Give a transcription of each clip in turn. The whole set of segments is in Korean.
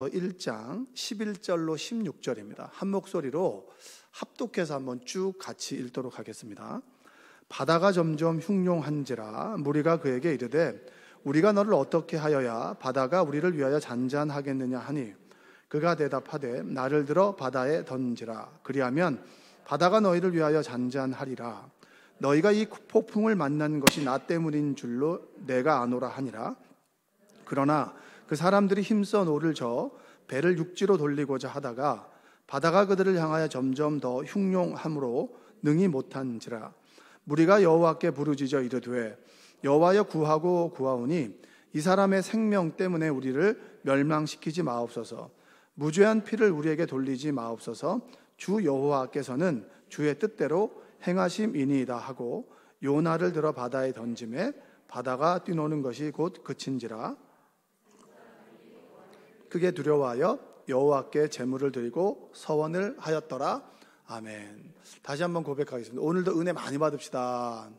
1장 11절로 16절입니다. 한 목소리로 합독해서 한번 쭉 같이 읽도록 하겠습니다. 바다가 점점 흉룡한지라 무리가 그에게 이르되 우리가 너를 어떻게 하여야 바다가 우리를 위하여 잔잔하겠느냐 하니 그가 대답하되 나를 들어 바다에 던지라. 그리하면 바다가 너희를 위하여 잔잔하리라. 너희가 이 폭풍을 만난 것이 나 때문인 줄로 내가 아노라 하니라. 그러나 그 사람들이 힘써 노를 저어 배를 육지로 돌리고자 하다가 바다가 그들을 향하여 점점 더 흉룡함으로 능히 못한지라. 무리가 여호와께 부르짖어 이르되 여호와여 구하고 구하오니 이 사람의 생명 때문에 우리를 멸망시키지 마옵소서. 무죄한 피를 우리에게 돌리지 마옵소서. 주 여호와께서는 주의 뜻대로 행하심이니이다 하고 요나를 들어 바다에 던짐에 바다가 뛰노는 것이 곧 그친지라. 그게 두려워하여 여호와께 제물을 드리고 서원을 하였더라. 아멘. 다시 한번 고백하겠습니다. 오늘도 은혜 많이 받읍시다.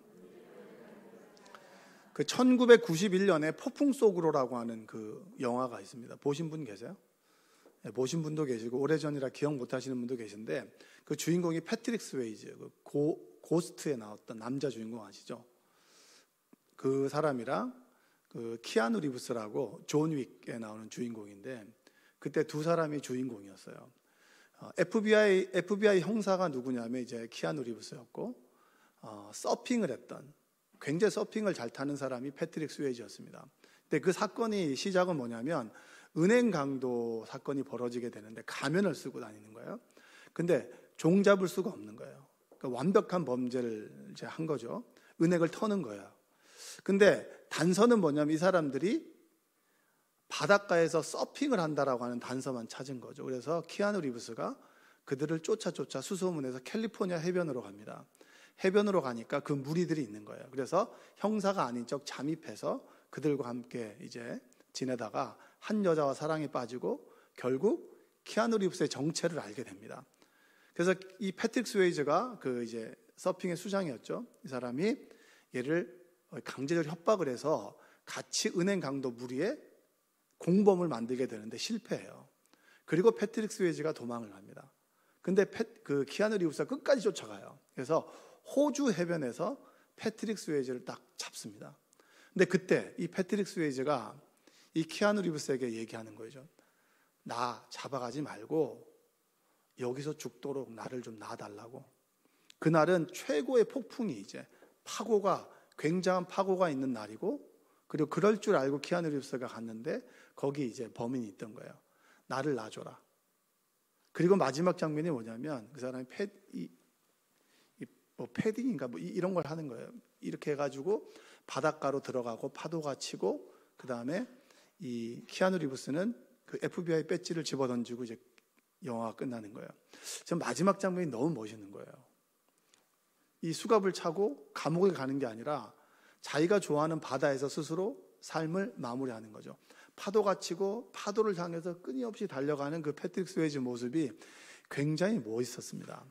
그 1991년에 폭풍 속으로라고 하는 그 영화가 있습니다. 보신 분 계세요? 네, 보신 분도 계시고 오래전이라 기억 못 하시는 분도 계신데 그 주인공이 패트릭 스웨이즈, 그 고스트에 나왔던 남자 주인공 아시죠? 그 사람이랑 그 키아누 리브스라고 존 윅에 나오는 주인공인데 그때 두 사람이 주인공이었어요. FBI 형사가 누구냐면 이제 키아누 리브스였고 서핑을 했던 굉장히 서핑을 잘 타는 사람이 패트릭 스웨이즈였습니다. 근데 그 사건이 시작은 뭐냐면 은행 강도 사건이 벌어지게 되는데 가면을 쓰고 다니는 거예요. 근데 종 잡을 수가 없는 거예요. 그러니까 완벽한 범죄를 이제 한 거죠. 은행을 터는 거예요. 근데 단서는 뭐냐면 이 사람들이 바닷가에서 서핑을 한다라고 하는 단서만 찾은 거죠. 그래서 키아누 리브스가 그들을 쫓아 수소문해서 캘리포니아 해변으로 갑니다. 해변으로 가니까 그 무리들이 있는 거예요. 그래서 형사가 아닌 척 잠입해서 그들과 함께 이제 지내다가 한 여자와 사랑에 빠지고 결국 키아누 리브스의 정체를 알게 됩니다. 그래서 이 패트릭 스웨이즈가 그 이제 서핑의 수장이었죠. 이 사람이 얘를 강제적으로 협박을 해서 같이 은행 강도 무리에 공범을 만들게 되는데 실패해요. 그리고 패트릭 스웨이즈가 도망을 갑니다. 근데 그 키아누 리브스가 끝까지 쫓아가요. 그래서 호주 해변에서 패트릭 스웨이즈를 딱 잡습니다. 근데 그때 이 패트릭 스웨이즈가 이 키아누 리브스에게 얘기하는 거죠. 나 잡아가지 말고 여기서 죽도록 나를 좀 놔달라고. 그날은 최고의 폭풍이 이제 굉장한 파고가 있는 날이고 그리고 그럴 줄 알고 키아누 리브스가 갔는데 거기 이제 범인이 있던 거예요. 나를 놔줘라. 그리고 마지막 장면이 뭐냐면 그 사람이 패딩인가 이런 걸 하는 거예요. 이렇게 해가지고 바닷가로 들어가고 파도가 치고 그 다음에 이 키아누 리브스는 그 FBI 배지를 집어던지고 이제 영화가 끝나는 거예요. 전 마지막 장면이 너무 멋있는 거예요. 이 수갑을 차고 감옥에 가는 게 아니라 자기가 좋아하는 바다에서 스스로 삶을 마무리하는 거죠. 파도가 치고 파도를 향해서 끊임없이 달려가는 그 패트릭 스웨이즈 모습이 굉장히 멋있었습니다.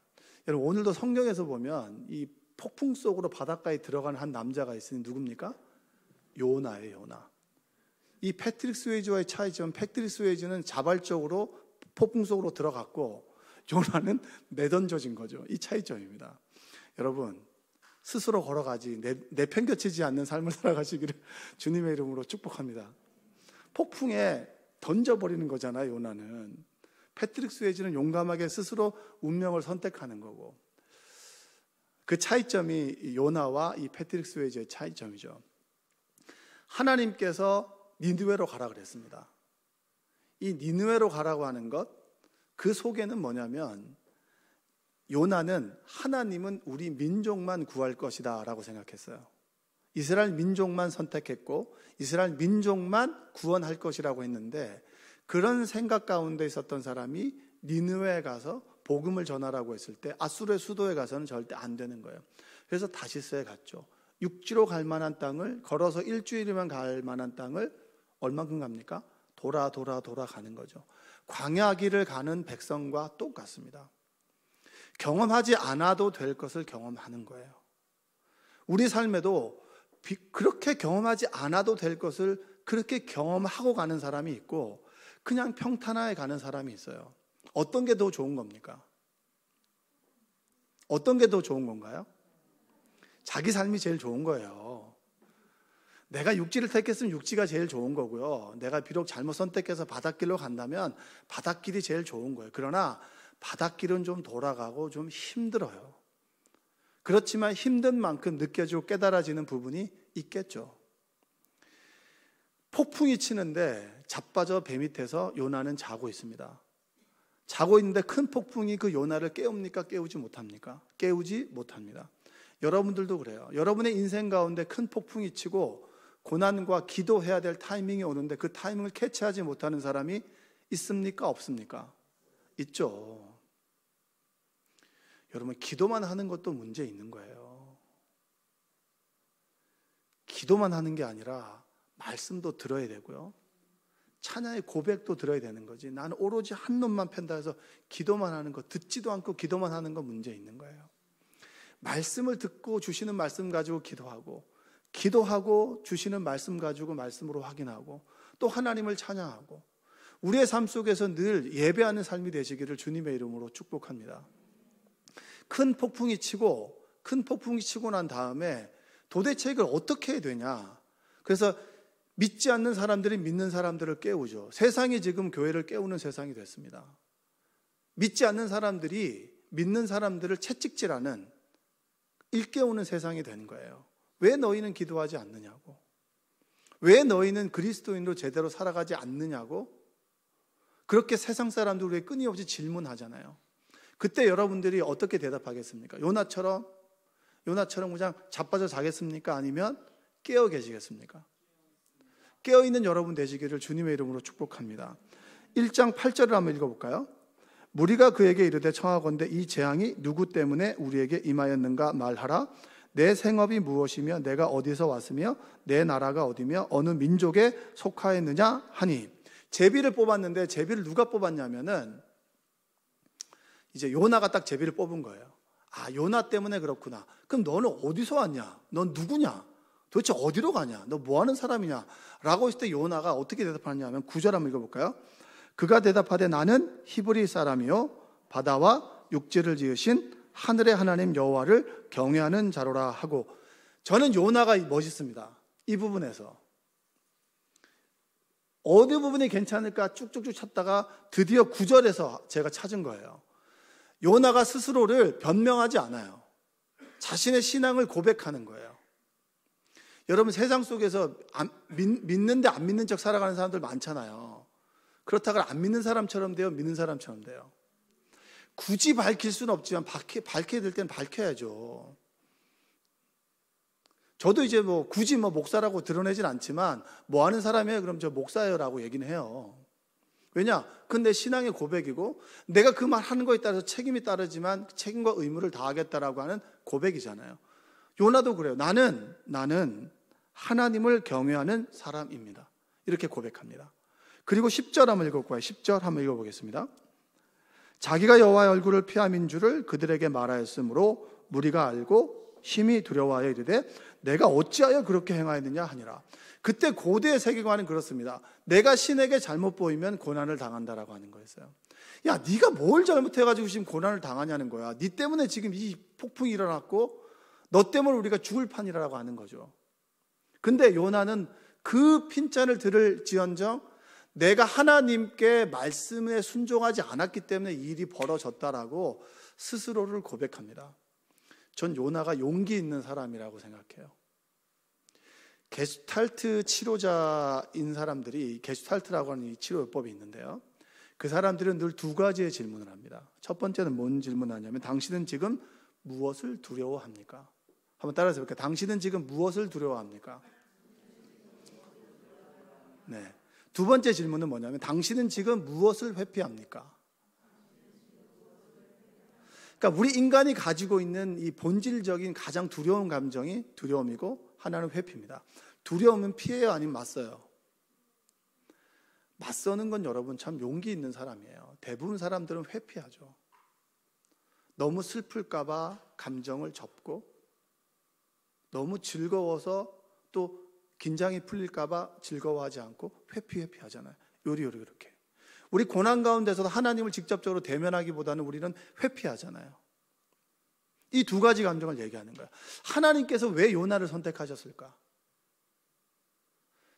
여러분 오늘도 성경에서 보면 이 폭풍 속으로 바닷가에 들어가는 한 남자가 있으니 누굽니까? 요나예요. 요나. 이 패트릭 스웨이즈와의 차이점, 패트릭 스웨이즈는 자발적으로 폭풍 속으로 들어갔고 요나는 내던져진 거죠. 이 차이점입니다. 여러분 스스로 걸어가지 내팽겨치지 않는 삶을 살아가시기를 주님의 이름으로 축복합니다. 폭풍에 던져버리는 거잖아요. 요나는. 패트릭 스웨이즈는 용감하게 스스로 운명을 선택하는 거고 그 차이점이 요나와 이 패트릭 스웨이즈의 차이점이죠. 하나님께서 니느웨로 가라 그랬습니다. 이 니느웨로 가라고 하는 것, 그 속에는 뭐냐면 요나는 하나님은 우리 민족만 구할 것이다 라고 생각했어요. 이스라엘 민족만 선택했고 이스라엘 민족만 구원할 것이라고 했는데 그런 생각 가운데 있었던 사람이 니느웨에 가서 복음을 전하라고 했을 때 아수르의 수도에 가서는 절대 안 되는 거예요. 그래서 다시스에 갔죠. 육지로 갈 만한 땅을 걸어서 일주일이면 갈 만한 땅을 얼만큼 갑니까? 돌아 가는 거죠. 광야길을 가는 백성과 똑같습니다. 경험하지 않아도 될 것을 경험하는 거예요. 우리 삶에도 그렇게 경험하지 않아도 될 것을 그렇게 경험하고 가는 사람이 있고 그냥 평탄하게 가는 사람이 있어요. 어떤 게 더 좋은 겁니까? 어떤 게 더 좋은 건가요? 자기 삶이 제일 좋은 거예요. 내가 육지를 택했으면 육지가 제일 좋은 거고요. 내가 비록 잘못 선택해서 바닷길로 간다면 바닷길이 제일 좋은 거예요. 그러나 바닷길은 좀 돌아가고 좀 힘들어요. 그렇지만 힘든 만큼 느껴지고 깨달아지는 부분이 있겠죠. 폭풍이 치는데 자빠져 배 밑에서 요나는 자고 있습니다. 자고 있는데 큰 폭풍이 그 요나를 깨웁니까? 깨우지 못합니까? 깨우지 못합니다. 여러분들도 그래요. 여러분의 인생 가운데 큰 폭풍이 치고 고난과 기도해야 될 타이밍이 오는데 그 타이밍을 캐치하지 못하는 사람이 있습니까? 없습니까? 있죠. 여러분, 기도만 하는 것도 문제 있는 거예요. 기도만 하는 게 아니라 말씀도 들어야 되고요. 찬양의 고백도 들어야 되는 거지. 나는 오로지 한 놈만 팬다 해서 기도만 하는 거, 듣지도 않고 기도만 하는 거 문제 있는 거예요. 말씀을 듣고 주시는 말씀 가지고 기도하고 주시는 말씀 가지고 말씀으로 확인하고 또 하나님을 찬양하고 우리의 삶 속에서 늘 예배하는 삶이 되시기를 주님의 이름으로 축복합니다. 큰 폭풍이 치고 난 다음에 도대체 이걸 어떻게 해야 되냐. 그래서 믿지 않는 사람들이 믿는 사람들을 깨우죠. 세상이 지금 교회를 깨우는 세상이 됐습니다. 믿지 않는 사람들이 믿는 사람들을 채찍질하는 일깨우는 세상이 된 거예요. 왜 너희는 기도하지 않느냐고, 왜 너희는 그리스도인으로 제대로 살아가지 않느냐고 그렇게 세상 사람들 우리에게 끊임없이 질문하잖아요. 그때 여러분들이 어떻게 대답하겠습니까? 요나처럼 그냥 자빠져 자겠습니까? 아니면 깨어 계시겠습니까? 깨어있는 여러분 되시기를 주님의 이름으로 축복합니다. 1장 8절을 한번 읽어볼까요? 무리가 그에게 이르되 청하건대 이 재앙이 누구 때문에 우리에게 임하였는가 말하라. 내 생업이 무엇이며 내가 어디서 왔으며 내 나라가 어디며 어느 민족에 속하였느냐 하니. 제비를 뽑았는데 제비를 누가 뽑았냐면은 이제 요나가 딱 제비를 뽑은 거예요. 아, 요나 때문에 그렇구나. 그럼 너는 어디서 왔냐? 넌 누구냐? 도대체 어디로 가냐? 너 뭐 하는 사람이냐? 라고 했을 때 요나가 어떻게 대답하냐면 9절 한번 읽어볼까요? 그가 대답하되 나는 히브리 사람이요 바다와 육지를 지으신 하늘의 하나님 여호와를 경외하는 자로라 하고. 저는 요나가 멋있습니다. 이 부분에서 어느 부분이 괜찮을까 쭉쭉쭉 찾다가 드디어 9절에서 제가 찾은 거예요. 요나가 스스로를 변명하지 않아요. 자신의 신앙을 고백하는 거예요. 여러분, 세상 속에서 믿는데 안 믿는 척 살아가는 사람들 많잖아요. 그렇다고 안 믿는 사람처럼 돼요? 믿는 사람처럼 돼요? 굳이 밝힐 수는 없지만 밝혀야 될 때는 밝혀야죠. 저도 이제 굳이 목사라고 드러내진 않지만 뭐 하는 사람이에요? 그럼 저 목사예요라고 얘기는 해요. 왜냐? 그건 내 신앙의 고백이고 내가 그 말 하는 거에 따라서 책임이 따르지만 책임과 의무를 다하겠다라고 하는 고백이잖아요. 요나도 그래요. 나는 하나님을 경외하는 사람입니다. 이렇게 고백합니다. 그리고 10절 한번 읽어볼까요? 10절 한번 읽어보겠습니다. 자기가 여호와의 얼굴을 피함인 줄을 그들에게 말하였으므로 무리가 알고 심히 두려워하여 이르되 내가 어찌하여 그렇게 행하였느냐 하니라. 그때 고대의 세계관은 그렇습니다. 내가 신에게 잘못 보이면 고난을 당한다라고 하는 거였어요. 야, 네가 뭘 잘못해가지고 지금 고난을 당하냐는 거야. 네 때문에 지금 이 폭풍이 일어났고 너 때문에 우리가 죽을 판이라고 하는 거죠. 근데 요나는 그 핀잔을 들을지언정 내가 하나님께 말씀에 순종하지 않았기 때문에 이 일이 벌어졌다라고 스스로를 고백합니다. 전 요나가 용기 있는 사람이라고 생각해요. 게슈탈트 치료자인 사람들이 게슈탈트라고 하는 이 치료요법이 있는데요. 그 사람들은 늘 두 가지의 질문을 합니다. 첫 번째는 뭔 질문하냐면 당신은 지금 무엇을 두려워합니까? 한번 따라서 볼게요. 당신은 지금 무엇을 두려워합니까? 네. 두 번째 질문은 뭐냐면 당신은 지금 무엇을 회피합니까? 그러니까 우리 인간이 가지고 있는 이 본질적인 가장 두려운 감정이 두려움이고 하나는 회피입니다. 두려움은 피해요, 아니면 맞서요? 맞서는 건 여러분 참 용기 있는 사람이에요. 대부분 사람들은 회피하죠. 너무 슬플까 봐 감정을 접고 너무 즐거워서 또 긴장이 풀릴까 봐 즐거워하지 않고 회피하잖아요. 요리 이렇게. 우리 고난 가운데서도 하나님을 직접적으로 대면하기보다는 우리는 회피하잖아요. 이 두 가지 감정을 얘기하는 거예요. 하나님께서 왜 요나를 선택하셨을까?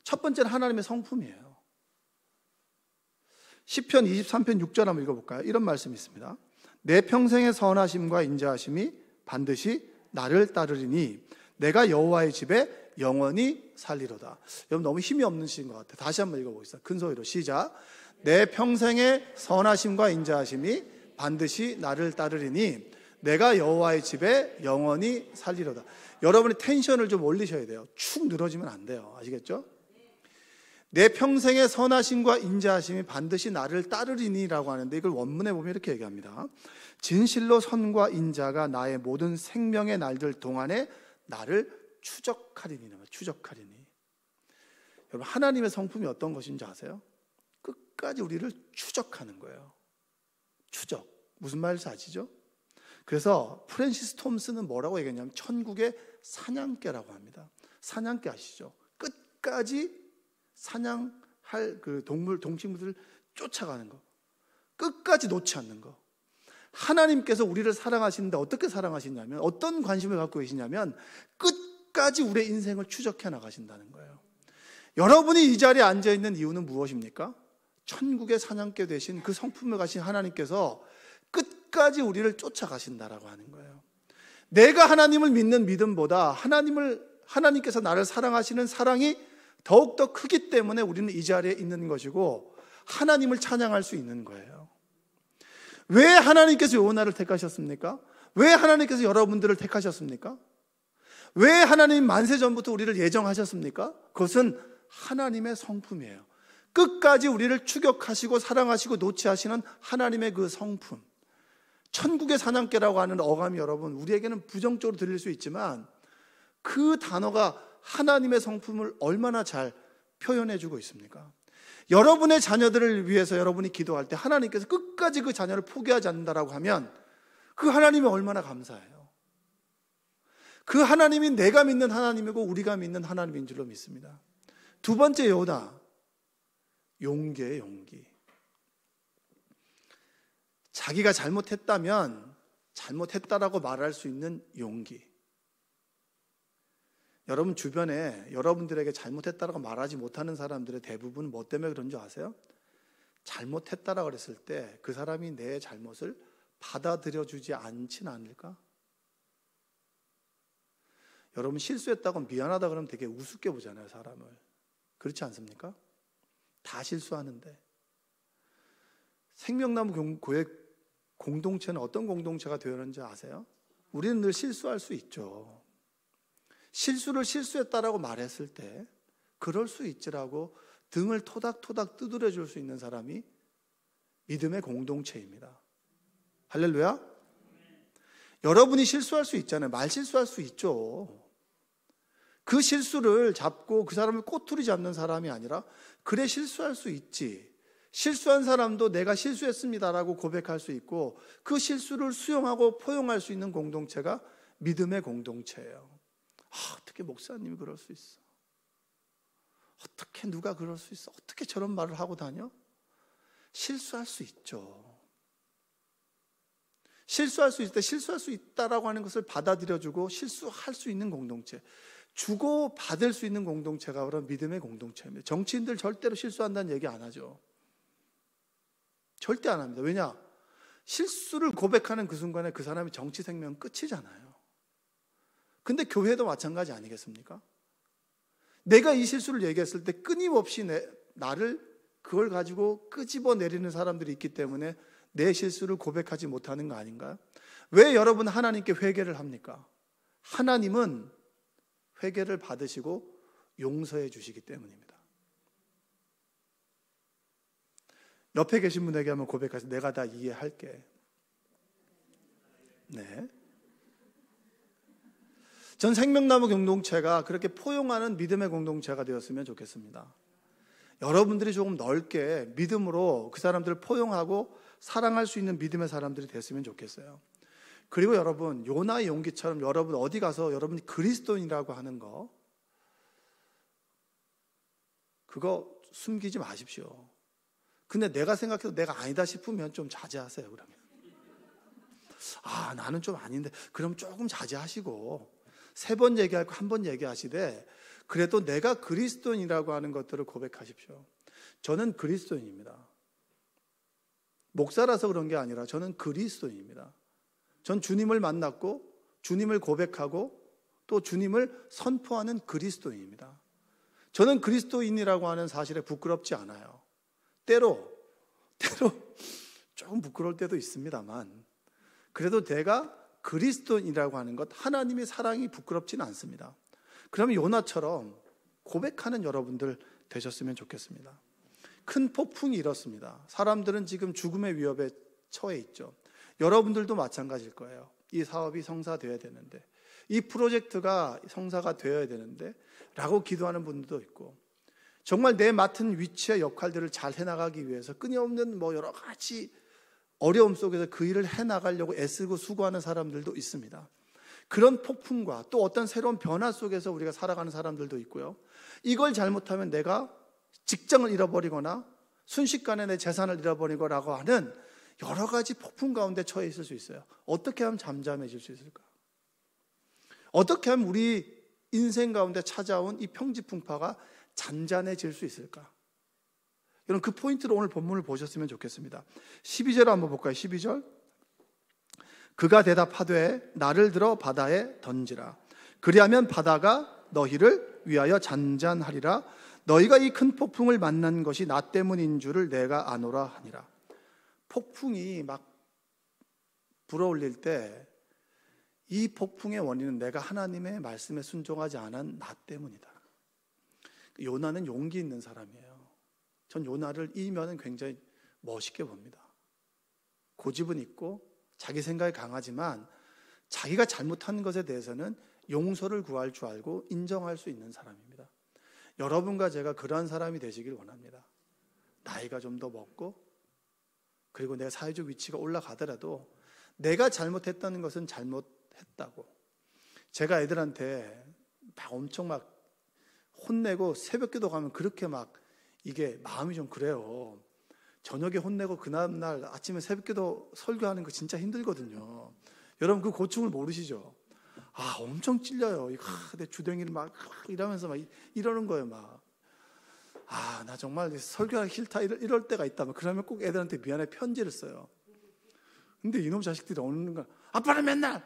첫 번째는 하나님의 성품이에요. 시편 23편 6절 한번 읽어볼까요? 이런 말씀이 있습니다. 내 평생의 선하심과 인자하심이 반드시 나를 따르리니 내가 여호와의 집에 영원히 살리로다. 여러분 너무 힘이 없는 시인 것 같아요. 다시 한번 읽어보겠습니다. 큰 소리로 시작. 내 평생의 선하심과 인자하심이 반드시 나를 따르리니 내가 여호와의 집에 영원히 살리로다. 여러분이 텐션을 좀 올리셔야 돼요. 축 늘어지면 안 돼요. 아시겠죠? 내 평생의 선하심과 인자하심이 반드시 나를 따르리니라고 하는데 이걸 원문에 보면 이렇게 얘기합니다. 진실로 선과 인자가 나의 모든 생명의 날들 동안에 나를 추적하리니. 추적하리니. 여러분 하나님의 성품이 어떤 것인지 아세요? 끝까지 우리를 추적하는 거예요. 추적. 무슨 말인지 아시죠? 그래서 프랜시스 톰슨은 뭐라고 얘기했냐면 천국의 사냥개라고 합니다. 사냥개 아시죠? 끝까지 사냥할 그 동식물들을 쫓아가는 거. 끝까지 놓지 않는 거. 하나님께서 우리를 사랑하시는데 어떻게 사랑하시냐면 어떤 관심을 갖고 계시냐면 끝까지 우리의 인생을 추적해 나가신다는 거예요. 여러분이 이 자리에 앉아 있는 이유는 무엇입니까? 천국의 사냥개 되신 그 성품을 가신 하나님께서 끝까지 우리를 쫓아가신다라고 하는 거예요. 내가 하나님을 믿는 믿음보다 하나님께서 나를 사랑하시는 사랑이 더욱더 크기 때문에 우리는 이 자리에 있는 것이고 하나님을 찬양할 수 있는 거예요. 왜 하나님께서 요나를 택하셨습니까? 왜 하나님께서 여러분들을 택하셨습니까? 왜 하나님 만세 전부터 우리를 예정하셨습니까? 그것은 하나님의 성품이에요. 끝까지 우리를 추격하시고 사랑하시고 노치하시는 하나님의 그 성품. 천국의 사냥개라고 하는 어감이 여러분 우리에게는 부정적으로 들릴 수 있지만 그 단어가 하나님의 성품을 얼마나 잘 표현해주고 있습니까? 여러분의 자녀들을 위해서 여러분이 기도할 때 하나님께서 끝까지 그 자녀를 포기하지 않는다라고 하면 그 하나님이 얼마나 감사해요. 그 하나님이 내가 믿는 하나님이고 우리가 믿는 하나님인 줄로 믿습니다. 두 번째 요나, 용기의 용기. 자기가 잘못했다면 잘못했다라고 말할 수 있는 용기. 여러분 주변에 여러분들에게 잘못했다라고 말하지 못하는 사람들의 대부분 뭐 때문에 그런 줄 아세요? 잘못했다라고 그랬을 때 그 사람이 내 잘못을 받아들여주지 않진 않을까? 여러분 실수했다고 미안하다 그러면 되게 우습게 보잖아요, 사람을. 그렇지 않습니까? 다 실수하는데. 생명나무 교회 공동체는 어떤 공동체가 되었는지 아세요? 우리는 늘 실수할 수 있죠. 실수를 실수했다라고 말했을 때 그럴 수 있지라고 등을 토닥토닥 두드려 줄 수 있는 사람이 믿음의 공동체입니다. 할렐루야. 여러분이 실수할 수 있잖아요. 말 실수할 수 있죠. 그 실수를 잡고 그 사람을 꼬투리 잡는 사람이 아니라 그래 실수할 수 있지. 실수한 사람도 내가 실수했습니다라고 고백할 수 있고 그 실수를 수용하고 포용할 수 있는 공동체가 믿음의 공동체예요. 어떻게 목사님이 그럴 수 있어? 어떻게 누가 그럴 수 있어? 어떻게 저런 말을 하고 다녀? 실수할 수 있죠. 실수할 수 있을 때 실수할 수 있다라고 하는 것을 받아들여주고 실수할 수 있는 공동체, 주고 받을 수 있는 공동체가 바로 믿음의 공동체입니다. 정치인들 절대로 실수한다는 얘기 안 하죠. 절대 안 합니다. 왜냐? 실수를 고백하는 그 순간에 그 사람의 정치 생명은 끝이잖아요. 근데 교회도 마찬가지 아니겠습니까? 내가 이 실수를 얘기했을 때 끊임없이 나를 그걸 가지고 끄집어 내리는 사람들이 있기 때문에 내 실수를 고백하지 못하는 거 아닌가요? 왜 여러분 하나님께 회개를 합니까? 하나님은 회개를 받으시고 용서해 주시기 때문입니다. 옆에 계신 분에게 한번 고백하세요. 내가 다 이해할게. 네. 전 생명나무 공동체가 그렇게 포용하는 믿음의 공동체가 되었으면 좋겠습니다. 여러분들이 조금 넓게 믿음으로 그 사람들을 포용하고 사랑할 수 있는 믿음의 사람들이 됐으면 좋겠어요. 그리고 여러분 요나의 용기처럼 여러분 어디 가서 여러분이 그리스도인이라고 하는 거 그거 숨기지 마십시오. 근데 내가 생각해도 내가 아니다 싶으면 좀 자제하세요. 그러면 나는 좀 아닌데 그럼 조금 자제하시고 3번 얘기할 거 1번 얘기하시되 그래도 내가 그리스도인이라고 하는 것들을 고백하십시오. 저는 그리스도인입니다. 목사라서 그런 게 아니라 저는 그리스도인입니다. 전 주님을 만났고 주님을 고백하고 또 주님을 선포하는 그리스도인입니다. 저는 그리스도인이라고 하는 사실에 부끄럽지 않아요. 때로 조금 부끄러울 때도 있습니다만 그래도 내가 그리스도인이라고 하는 것, 하나님의 사랑이 부끄럽지는 않습니다. 그러면 요나처럼 고백하는 여러분들 되셨으면 좋겠습니다. 큰 폭풍이 일었습니다. 사람들은 지금 죽음의 위협에 처해 있죠. 여러분들도 마찬가지일 거예요. 이 사업이 성사되어야 되는데, 이 프로젝트가 성사가 되어야 되는데 라고 기도하는 분들도 있고, 정말 내 맡은 위치의 역할들을 잘 해나가기 위해서 끊임없는 여러 가지 어려움 속에서 그 일을 해나가려고 애쓰고 수고하는 사람들도 있습니다. 그런 폭풍과 또 어떤 새로운 변화 속에서 우리가 살아가는 사람들도 있고요. 이걸 잘못하면 내가 직장을 잃어버리거나 순식간에 내 재산을 잃어버리거라고 하는 여러 가지 폭풍 가운데 처해 있을 수 있어요. 어떻게 하면 잠잠해질 수 있을까? 어떻게 하면 우리 인생 가운데 찾아온 이 평지풍파가 잔잔해질 수 있을까? 여러분 그 포인트로 오늘 본문을 보셨으면 좋겠습니다. 12절 한번 볼까요? 12절. 그가 대답하되 나를 들어 바다에 던지라. 그리하면 바다가 너희를 위하여 잔잔하리라. 너희가 이 큰 폭풍을 만난 것이 나 때문인 줄을 내가 아노라 하니라. 폭풍이 막 불어올릴 때 이 폭풍의 원인은 내가 하나님의 말씀에 순종하지 않은 나 때문이다. 요나는 용기 있는 사람이에요. 전 요나를 이 면은 굉장히 멋있게 봅니다. 고집은 있고 자기 생각이 강하지만 자기가 잘못한 것에 대해서는 용서를 구할 줄 알고 인정할 수 있는 사람입니다. 여러분과 제가 그러한 사람이 되시길 원합니다. 나이가 좀 더 먹고 그리고 내가 사회적 위치가 올라가더라도 내가 잘못했다는 것은 잘못했다고. 제가 애들한테 엄청 혼내고 새벽기도 가면 그렇게 이게 마음이 좀 그래요. 저녁에 혼내고 그 다음날 아침에 새벽기도 설교하는 거 진짜 힘들거든요. 여러분 그 고충을 모르시죠? 엄청 찔려요. 내 주댕이를 이러면서 이러는 거예요. 나 정말 설교하기 싫다 이럴 때가 있다면 그러면 꼭 애들한테 미안해 편지를 써요. 근데 이놈 자식들이 어느 날 아빠는 맨날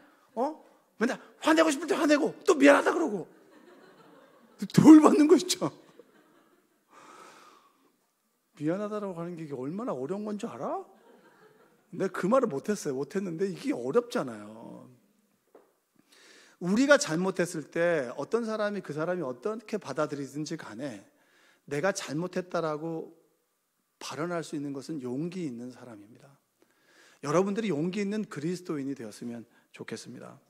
화내고 싶을 때 화내고 또 미안하다 그러고 돌 받는 거 있죠. 미안하다라고 하는 게 이게 얼마나 어려운 건 줄 알아? 내가 그 말을 못했는데 이게 어렵잖아요. 우리가 잘못했을 때 어떤 사람이 그 사람이 어떻게 받아들이든지 간에 내가 잘못했다라고 발언할 수 있는 것은 용기 있는 사람입니다. 여러분들이 용기 있는 그리스도인이 되었으면 좋겠습니다.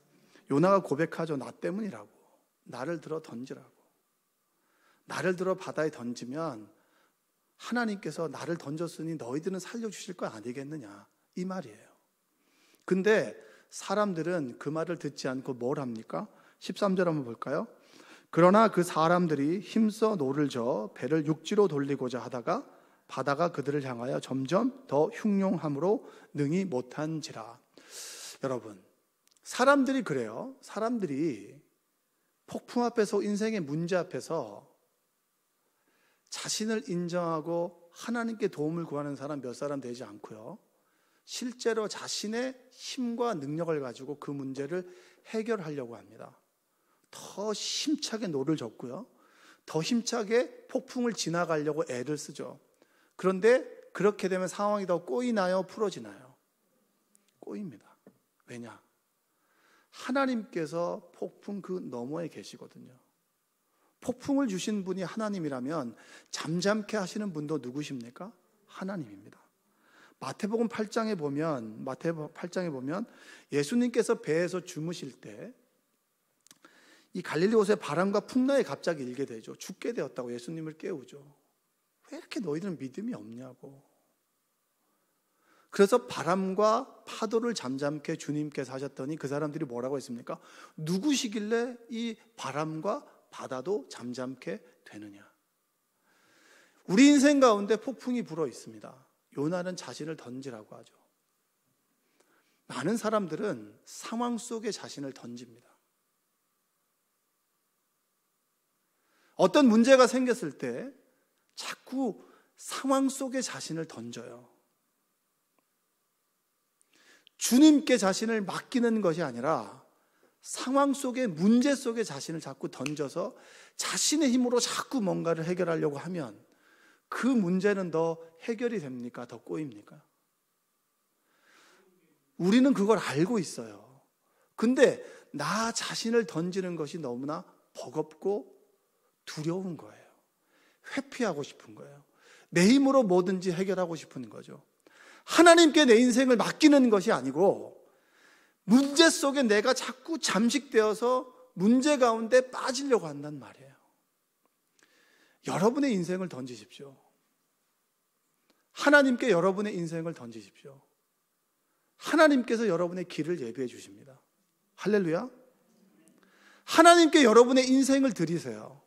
요나가 고백하죠. 나 때문이라고. 나를 들어 던지라고. 나를 들어 바다에 던지면 하나님께서 나를 던졌으니 너희들은 살려주실 거 아니겠느냐 이 말이에요. 근데 사람들은 그 말을 듣지 않고 뭘 합니까? 13절 한번 볼까요? 그러나 그 사람들이 힘써 노를 저어 배를 육지로 돌리고자 하다가 바다가 그들을 향하여 점점 더 흉용함으로 능히 못한지라. 여러분 사람들이 그래요. 사람들이 폭풍 앞에서 인생의 문제 앞에서 자신을 인정하고 하나님께 도움을 구하는 사람 몇 사람 되지 않고요. 실제로 자신의 힘과 능력을 가지고 그 문제를 해결하려고 합니다. 더 힘차게 노를 젓고요. 더 힘차게 폭풍을 지나가려고 애를 쓰죠. 그런데 그렇게 되면 상황이 더 꼬이나요? 풀어지나요? 꼬입니다. 왜냐? 하나님께서 폭풍 그 너머에 계시거든요. 폭풍을 주신 분이 하나님이라면 잠잠케 하시는 분도 누구십니까? 하나님입니다. 마태복음 8장에 보면 예수님께서 배에서 주무실 때 이 갈릴리 호수의 바람과 풍랑이 갑자기 일게 되죠. 죽게 되었다고 예수님을 깨우죠. 왜 이렇게 너희들은 믿음이 없냐고. 그래서 바람과 파도를 잠잠케 주님께서 하셨더니 그 사람들이 뭐라고 했습니까? 누구시길래 이 바람과 바다도 잠잠케 되느냐. 우리 인생 가운데 폭풍이 불어 있습니다. 요나는 자신을 던지라고 하죠. 많은 사람들은 상황 속에 자신을 던집니다. 어떤 문제가 생겼을 때 자꾸 상황 속에 자신을 던져요. 주님께 자신을 맡기는 것이 아니라 상황 속에, 문제 속에 자신을 자꾸 던져서 자신의 힘으로 자꾸 뭔가를 해결하려고 하면 그 문제는 더 해결이 됩니까? 더 꼬입니까? 우리는 그걸 알고 있어요. 근데 나 자신을 던지는 것이 너무나 버겁고 두려운 거예요. 회피하고 싶은 거예요. 내 힘으로 뭐든지 해결하고 싶은 거죠. 하나님께 내 인생을 맡기는 것이 아니고 문제 속에 내가 자꾸 잠식되어서 문제 가운데 빠지려고 한단 말이에요. 여러분의 인생을 던지십시오. 하나님께 여러분의 인생을 던지십시오. 하나님께서 여러분의 길을 예비해 주십니다. 할렐루야. 하나님께 여러분의 인생을 드리세요.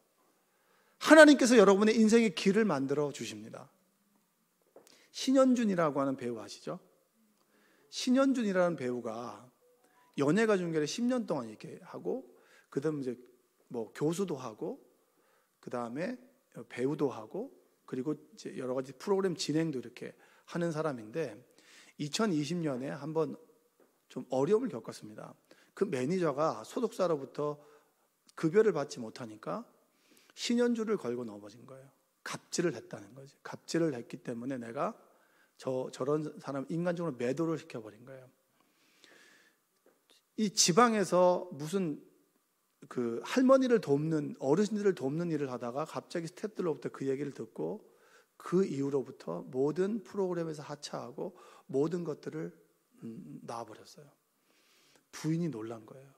하나님께서 여러분의 인생의 길을 만들어 주십니다. 신현준이라고 하는 배우 아시죠? 신현준이라는 배우가 연예가 중계를 10년 동안 이렇게 하고, 그 다음에 이제 뭐 교수도 하고, 그 다음에 배우도 하고, 그리고 이제 여러 가지 프로그램 진행도 이렇게 하는 사람인데, 2020년에 한번 좀 어려움을 겪었습니다. 그 매니저가 소속사로부터 급여를 받지 못하니까 신현주를 걸고 넘어진 거예요. 갑질을 했다는 거지. 갑질을 했기 때문에 내가 저런 사람 인간적으로 매도를 시켜버린 거예요. 이 지방에서 무슨 그 할머니를 돕는, 어르신들을 돕는 일을 하다가 갑자기 스태프들로부터 그 얘기를 듣고 그 이후로부터 모든 프로그램에서 하차하고 모든 것들을 놔버렸어요. 부인이 놀란 거예요.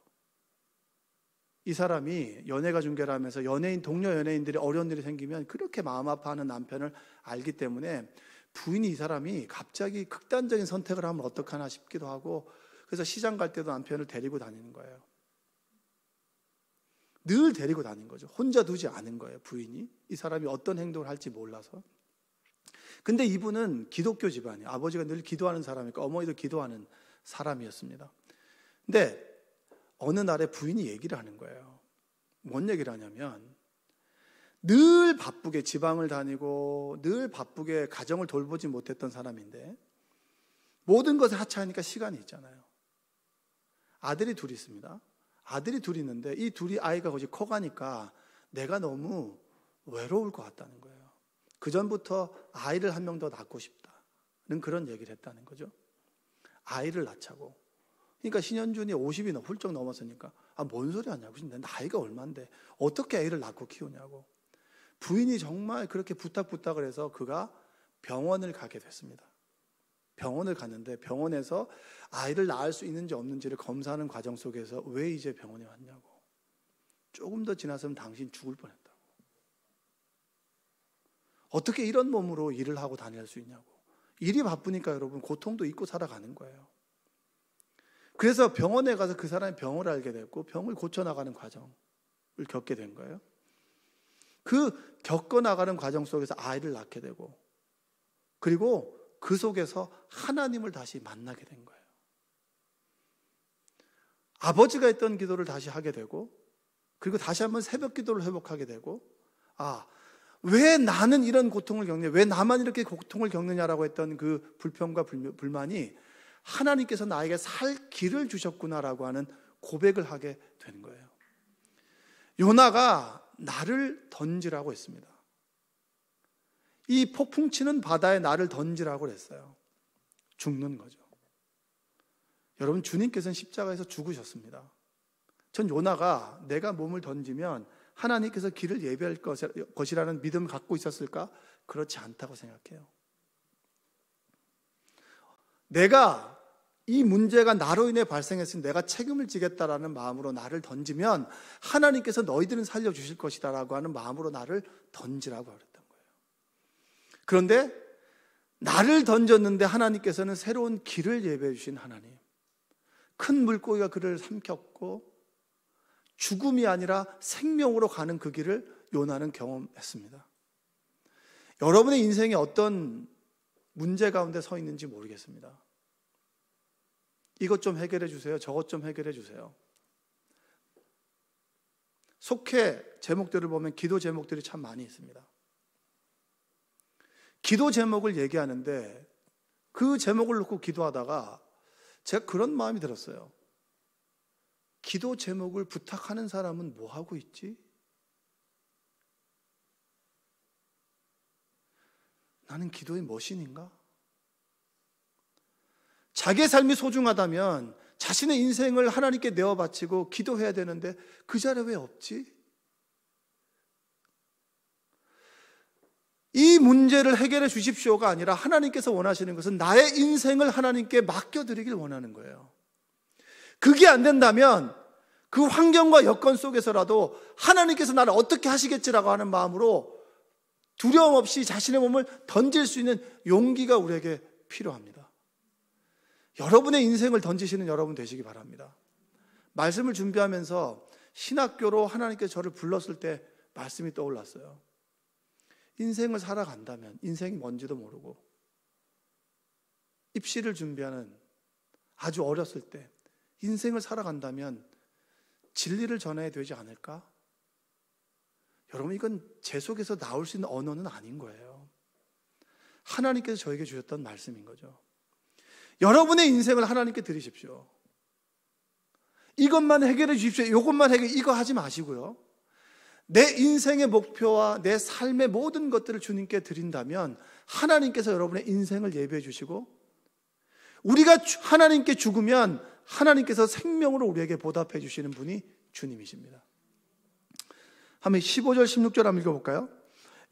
이 사람이 연예가 중계를 하면서 동료 연예인들이 어려운 일이 생기면 그렇게 마음 아파하는 남편을 알기 때문에 부인이, 이 사람이 갑자기 극단적인 선택을 하면 어떡하나 싶기도 하고, 그래서 시장 갈 때도 남편을 데리고 다니는 거예요. 늘 데리고 다닌 거죠. 혼자 두지 않은 거예요, 부인이. 이 사람이 어떤 행동을 할지 몰라서. 근데 이분은 기독교 집안이에요. 아버지가 늘 기도하는 사람이니까 어머니도 기도하는 사람이었습니다. 근데 어느 날에 부인이 얘기를 하는 거예요. 뭔 얘기를 하냐면, 늘 바쁘게 지방을 다니고 늘 바쁘게 가정을 돌보지 못했던 사람인데 모든 것을 하차하니까 시간이 있잖아요. 아들이 둘이 있습니다. 아들이 둘이 있는데 이 둘이 아이가 거의 커가니까 내가 너무 외로울 것 같다는 거예요. 그전부터 아이를 한 명 더 낳고 싶다는 그런 얘기를 했다는 거죠. 아이를 낳자고. 그러니까 신현준이 50이 훌쩍 넘었으니까 뭔 소리 하냐고. 내 나이가 얼만데 어떻게 애를 낳고 키우냐고. 부인이 정말 그렇게 부탁을 해서 그가 병원을 가게 됐습니다. 병원을 갔는데 병원에서 아이를 낳을 수 있는지 없는지를 검사하는 과정 속에서 왜 이제 병원에 왔냐고. 조금 더 지났으면 당신 죽을 뻔했다고. 어떻게 이런 몸으로 일을 하고 다닐 수 있냐고. 일이 바쁘니까 여러분 고통도 잊고 살아가는 거예요. 그래서 병원에 가서 그 사람이 병을 알게 됐고 병을 고쳐나가는 과정을 겪게 된 거예요. 그 겪어나가는 과정 속에서 아이를 낳게 되고, 그리고 그 속에서 하나님을 다시 만나게 된 거예요. 아버지가 했던 기도를 다시 하게 되고, 그리고 다시 한번 새벽 기도를 회복하게 되고, 왜 나는 이런 고통을 겪냐, 왜 나만 이렇게 고통을 겪느냐라고 했던 그 불평과 불만이 하나님께서 나에게 살 길을 주셨구나라고 하는 고백을 하게 되는 거예요. 요나가 나를 던지라고 했습니다. 이 폭풍 치는 바다에 나를 던지라고 했어요. 죽는 거죠. 여러분, 주님께서는 십자가에서 죽으셨습니다. 전 요나가 내가 몸을 던지면 하나님께서 길을 예비할 것이라는 믿음을 갖고 있었을까? 그렇지 않다고 생각해요. 내가 이 문제가 나로 인해 발생했으니 내가 책임을 지겠다라는 마음으로 나를 던지면 하나님께서 너희들은 살려주실 것이다 라고 하는 마음으로 나를 던지라고 그랬던 거예요. 그런데 나를 던졌는데 하나님께서는 새로운 길을 예배해 주신 하나님, 큰 물고기가 그를 삼켰고 죽음이 아니라 생명으로 가는 그 길을 요나는 경험했습니다. 여러분의 인생에 어떤 문제 가운데 서 있는지 모르겠습니다. 이것 좀 해결해 주세요. 저것 좀 해결해 주세요. 속해 제목들을 보면 기도 제목들이 참 많이 있습니다. 기도 제목을 얘기하는데 그 제목을 놓고 기도하다가 제가 그런 마음이 들었어요. 기도 제목을 부탁하는 사람은 뭐 하고 있지? 나는 기도의 머신인가? 자기의 삶이 소중하다면 자신의 인생을 하나님께 내어 바치고 기도해야 되는데 그 자리에 왜 없지? 이 문제를 해결해 주십시오가 아니라 하나님께서 원하시는 것은 나의 인생을 하나님께 맡겨드리길 원하는 거예요. 그게 안 된다면 그 환경과 여건 속에서라도 하나님께서 나를 어떻게 하시겠지라고 하는 마음으로 두려움 없이 자신의 몸을 던질 수 있는 용기가 우리에게 필요합니다. 여러분의 인생을 던지시는 여러분 되시기 바랍니다. 말씀을 준비하면서 신학교로 하나님께서 저를 불렀을 때 말씀이 떠올랐어요. 인생을 살아간다면 인생이 뭔지도 모르고 입시를 준비하는 아주 어렸을 때 인생을 살아간다면 진리를 전해야 되지 않을까? 여러분, 이건 제 속에서 나올 수 있는 언어는 아닌 거예요. 하나님께서 저에게 주셨던 말씀인 거죠. 여러분의 인생을 하나님께 드리십시오. 이것만 해결해 주십시오. 이것만 해결, 이거 하지 마시고요. 내 인생의 목표와 내 삶의 모든 것들을 주님께 드린다면 하나님께서 여러분의 인생을 예비해 주시고, 우리가 하나님께 죽으면 하나님께서 생명으로 우리에게 보답해 주시는 분이 주님이십니다. 한번 15절 16절 한번 읽어볼까요?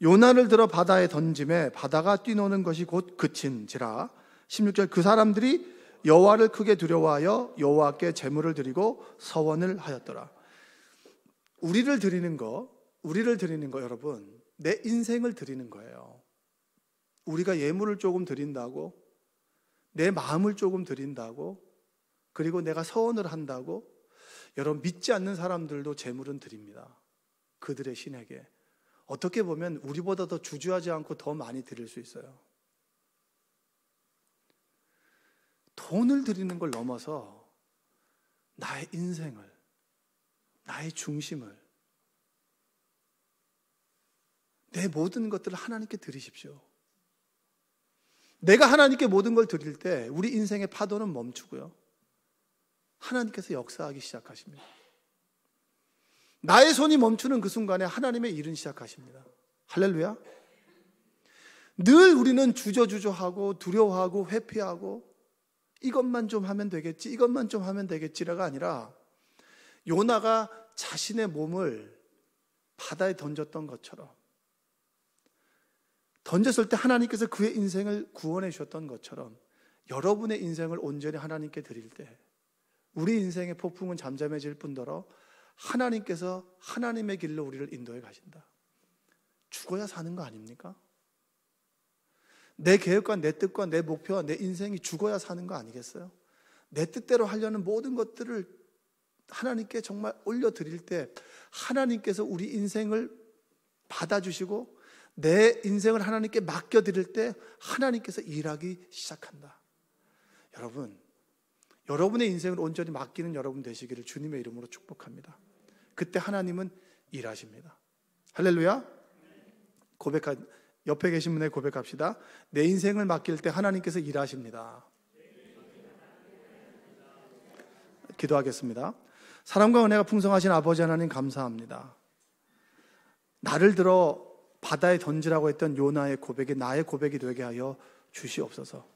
요나를 들어 바다에 던짐에 바다가 뛰노는 것이 곧 그친지라. 16절, 그 사람들이 여호와를 크게 두려워하여 여호와께 제물을 드리고 서원을 하였더라. 우리를 드리는 거 여러분, 내 인생을 드리는 거예요. 우리가 예물을 조금 드린다고, 내 마음을 조금 드린다고, 그리고 내가 서원을 한다고, 여러분, 믿지 않는 사람들도 제물은 드립니다. 그들의 신에게. 어떻게 보면 우리보다 더 주저하지 않고 더 많이 드릴 수 있어요. 돈을 드리는 걸 넘어서 나의 인생을, 나의 중심을, 내 모든 것들을 하나님께 드리십시오. 내가 하나님께 모든 걸 드릴 때 우리 인생의 파도는 멈추고요, 하나님께서 역사하기 시작하십니다. 나의 손이 멈추는 그 순간에 하나님의 일은 시작하십니다. 할렐루야. 늘 우리는 주저주저하고 두려워하고 회피하고 이것만 좀 하면 되겠지, 이것만 좀 하면 되겠지라가 아니라 요나가 자신의 몸을 바다에 던졌던 것처럼, 던졌을 때 하나님께서 그의 인생을 구원해 주셨던 것처럼 여러분의 인생을 온전히 하나님께 드릴 때 우리 인생의 폭풍은 잠잠해질 뿐더러 하나님께서 하나님의 길로 우리를 인도해 가신다. 죽어야 사는 거 아닙니까? 내 계획과 내 뜻과 내 목표와 내 인생이 죽어야 사는 거 아니겠어요? 내 뜻대로 하려는 모든 것들을 하나님께 정말 올려드릴 때 하나님께서 우리 인생을 받아주시고 내 인생을 하나님께 맡겨드릴 때 하나님께서 일하기 시작한다. 여러분, 여러분의 인생을 온전히 맡기는 여러분 되시기를 주님의 이름으로 축복합니다. 그때 하나님은 일하십니다. 할렐루야. 옆에 계신 분에게 고백합시다. 내 인생을 맡길 때 하나님께서 일하십니다. 기도하겠습니다. 사랑과 은혜가 풍성하신 아버지 하나님, 감사합니다. 나를 들어 바다에 던지라고 했던 요나의 고백이 나의 고백이 되게 하여 주시옵소서.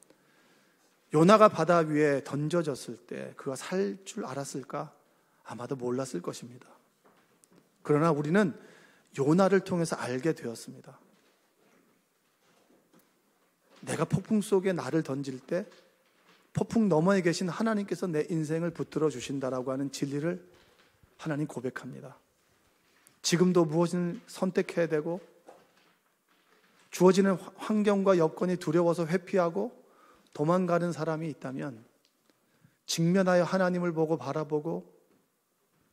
요나가 바다 위에 던져졌을 때 그가 살 줄 알았을까? 아마도 몰랐을 것입니다. 그러나 우리는 요나를 통해서 알게 되었습니다. 내가 폭풍 속에 나를 던질 때 폭풍 너머에 계신 하나님께서 내 인생을 붙들어 주신다라고 하는 진리를 하나님 고백합니다. 지금도 무엇을 선택해야 되고 주어지는 환경과 여건이 두려워서 회피하고 도망가는 사람이 있다면 직면하여 하나님을 보고 바라보고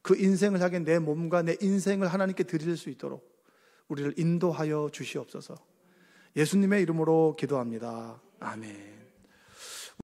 그 인생을 향해 내 몸과 내 인생을 하나님께 드릴 수 있도록 우리를 인도하여 주시옵소서. 예수님의 이름으로 기도합니다. 아멘.